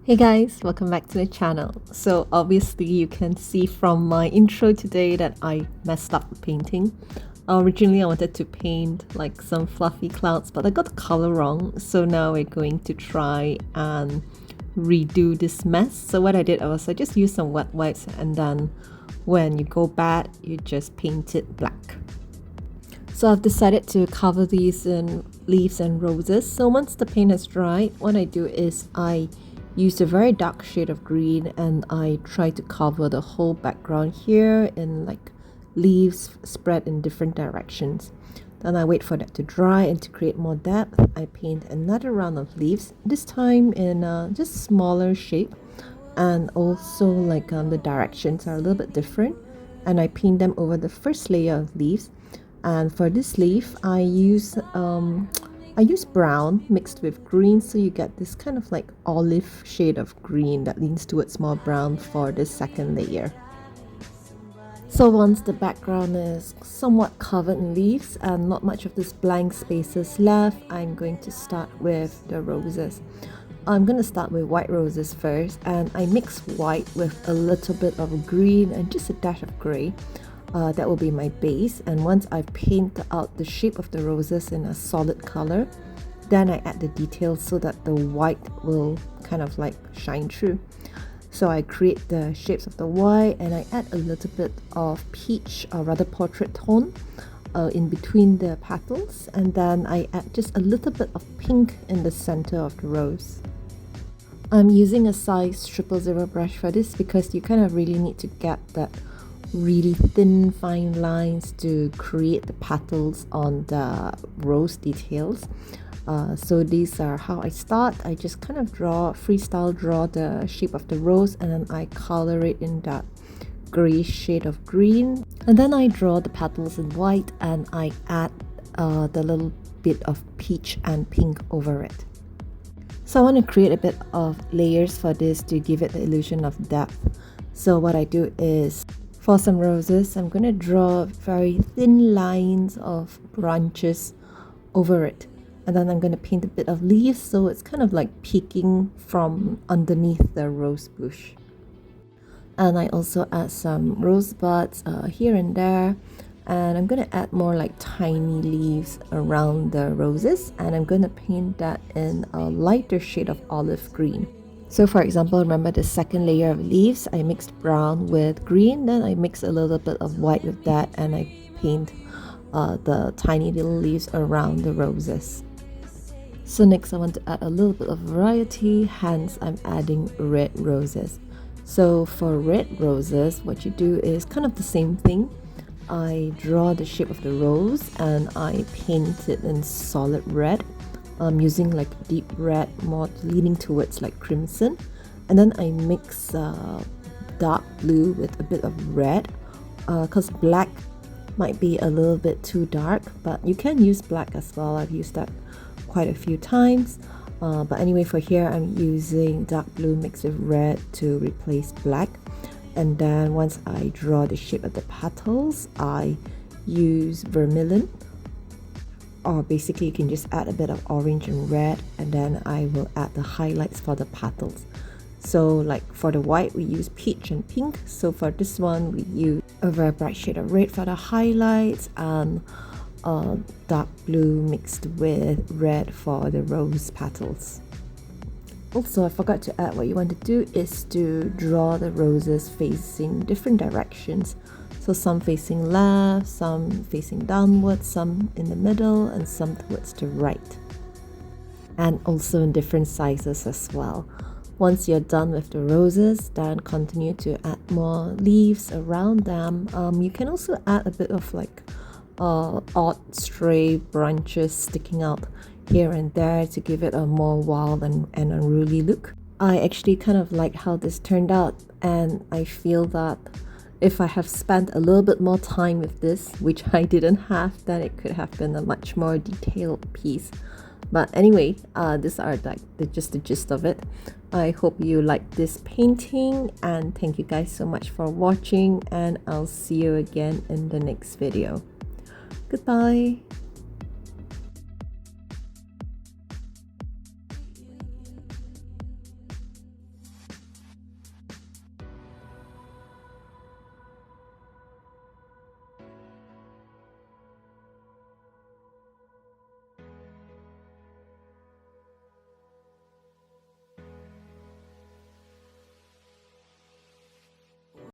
Hey guys, welcome back to the channel. So obviously you can see from my intro today that I messed up the painting. Originally I wanted to paint like some fluffy clouds, but I got the color wrong. So now we're going to try and redo this mess. So what I did was I just used some wet wipes, and then when you go bad, you just paint it black. So I've decided to cover these in leaves and roses. So once the paint has dried, what I do is I use a very dark shade of green and I try to cover the whole background here in like leaves spread in different directions. Then I wait for that to dry, and to create more depth, I paint another round of leaves, this time in just smaller shape, and also like the directions are a little bit different, and I paint them over the first layer of leaves. And for this leaf I use brown mixed with green, so you get this kind of like olive shade of green that leans towards more brown for the second layer. So once the background is somewhat covered in leaves and not much of this blank spaces left, I'm going to start with the roses. I'm going to start with white roses first, and I mix white with a little bit of green and just a dash of grey. That will be my base, and once I've painted out the shape of the roses in a solid color, then I add the details so that the white will kind of like shine through. So I create the shapes of the white, and I add a little bit of peach, or rather portrait tone, in between the petals, and then I add just a little bit of pink in the center of the rose. I'm using a size 000 brush for this because you kind of really need to get that really thin fine lines to create the petals on the rose details. So these are how I start. I just kind of freestyle draw the shape of the rose, and then I color it in that gray shade of green, and then I draw the petals in white, and I add the little bit of peach and pink over it. So I want to create a bit of layers for this to give it the illusion of depth. So what I do is, for some roses, I'm going to draw very thin lines of branches over it. And then I'm going to paint a bit of leaves, so it's kind of like peeking from underneath the rose bush. And I also add some rosebuds here and there. And I'm going to add more like tiny leaves around the roses. And I'm going to paint that in a lighter shade of olive green. So for example, remember the second layer of leaves, I mixed brown with green, then I mix a little bit of white with that, and I paint the tiny little leaves around the roses. So next I want to add a little bit of variety, hence I'm adding red roses. So for red roses, what you do is kind of the same thing. I draw the shape of the rose and I paint it in solid red. Using like deep red, more leaning towards like crimson, and then I mix dark blue with a bit of red, because black might be a little bit too dark, but you can use black as well. I've used that quite a few times, but anyway, for here I'm using dark blue mixed with red to replace black. And then once I draw the shape of the petals, I use vermilion, or basically you can just add a bit of orange and red, and then I will add the highlights for the petals. So like for the white we use peach and pink, so for this one we use a very bright shade of red for the highlights, and dark blue mixed with red for the rose petals. Also, I forgot to add, what you want to do is to draw the roses facing different directions. So some facing left, some facing downwards, some in the middle, and some towards the right. And also in different sizes as well. Once you're done with the roses, then continue to add more leaves around them. You can also add a bit of like odd stray branches sticking out here and there to give it a more wild and unruly look. I actually kind of like how this turned out, and I feel that if I have spent a little bit more time with this, which I didn't have, then it could have been a much more detailed piece. But anyway, these are like just the gist of it. I hope you like this painting, and thank you guys so much for watching, and I'll see you again in the next video. Goodbye.